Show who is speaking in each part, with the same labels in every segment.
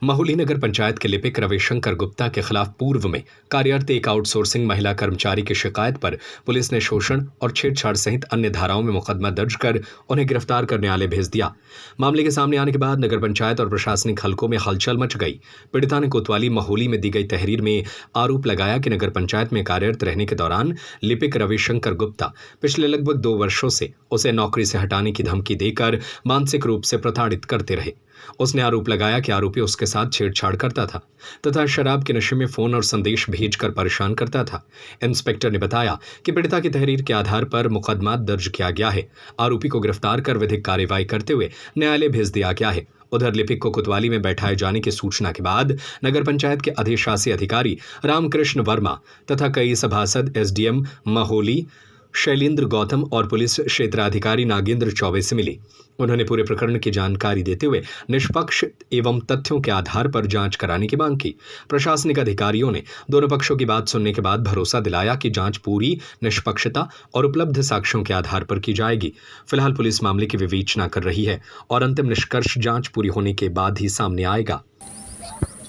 Speaker 1: महुली नगर पंचायत के लिपिक रविशंकर गुप्ता के खिलाफ पूर्व में कार्यरत एक आउटसोर्सिंग महिला कर्मचारी की शिकायत पर पुलिस ने शोषण और छेड़छाड़ सहित अन्य धाराओं में मुकदमा दर्ज कर उन्हें गिरफ्तार कर न्यायालय भेज दिया। मामले के सामने आने के बाद नगर पंचायत और प्रशासनिक हलकों में हलचल मच गई। पीड़िता ने कोतवाली महुली में दी गई तहरीर में आरोप लगाया कि नगर पंचायत में कार्यरत रहने के दौरान लिपिक रविशंकर गुप्ता पिछले लगभग 2 वर्षों से उसे नौकरी से हटाने की धमकी देकर मानसिक रूप से प्रताड़ित करते रहे। उसने आरोप लगाया कि आरोपी उसके साथ छेड़छाड़ करता था तथा शराब के नशे में फोन और संदेश भेजकर परेशान करता था। इंस्पेक्टर ने बताया कि पीड़िता की तहरीर के आधार पर मुकदमा दर्ज किया गया है। आरोपी को गिरफ्तार कर विधिक कार्रवाई करते हुए न्यायालय भेज दिया गया है। उधर लिपिक को कोतवाली में बैठाए जाने की सूचना के बाद नगर पंचायत के अधिशासी अधिकारी रामकृष्ण वर्मा तथा कई सभासद एसडीएम महोली शैलेंद्र गौतम और पुलिस क्षेत्राधिकारी नागेंद्र चौबे से मिली। उन्होंने पूरे प्रकरण की जानकारी देते हुए निष्पक्ष एवं तथ्यों के आधार पर जांच कराने की मांग की। प्रशासनिक अधिकारियों ने दोनों पक्षों की बात सुनने के बाद भरोसा दिलाया कि जांच पूरी निष्पक्षता और उपलब्ध साक्ष्यों के आधार पर की जाएगी। फिलहाल पुलिस मामले की विवेचना कर रही है और अंतिम निष्कर्ष जांच पूरी होने के बाद ही सामने आएगा।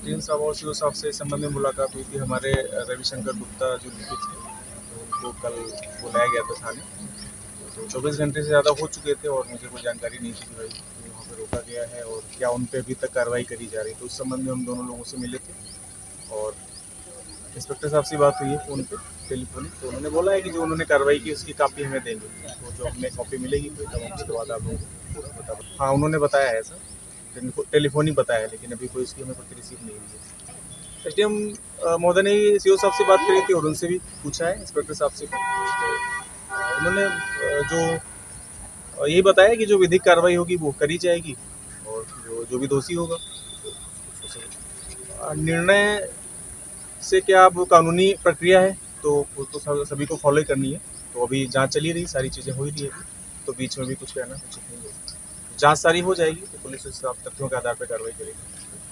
Speaker 2: साहब और सीओ साहब से इस संबंध में मुलाकात हुई थी। हमारे रविशंकर गुप्ता जो लिपिक थे तो उनको कल बुलाया गया था थाने। तो 24 घंटे से ज़्यादा हो चुके थे और मुझे कोई जानकारी नहीं थी कि भाई वहाँ पर रोका गया है और क्या उन पर अभी तक कार्रवाई करी जा रही। तो उस संबंध में हम दोनों लोगों से मिले थे और इंस्पेक्टर साहब से बात हुई है फ़ोन पे टेलीफोनिक। तो उन्होंने बोला है कि जो उन्होंने कार्रवाई की उसकी कापी हमें देंगे। तो जो हमें कॉपी मिलेगी तो तब हम उसके बाद आप लोगों को बता। हाँ, उन्होंने बताया है सर, टेलीफोनिक बताया है, लेकिन अभी कोई इसकी हमें कोई रिसीव नहीं हुई है। एसडीएम महोदय ने सीओ साहब से बात करी थी और उनसे भी पूछा है, इंस्पेक्टर साहब से। तो उन्होंने जो यही बताया कि जो विधिक कार्रवाई होगी वो करी जाएगी और जो भी दोषी होगा निर्णय से क्या अब कानूनी प्रक्रिया है तो वो तो सभी को फॉलो करनी है। तो अभी जांच चली रही, सारी चीज़ें हो ही रही है, तो बीच में भी कुछ कहना उचित नहीं है। जांच सारी हो जाएगी तो पुलिस इस तथ्यों के आधार पर कार्रवाई करेगी।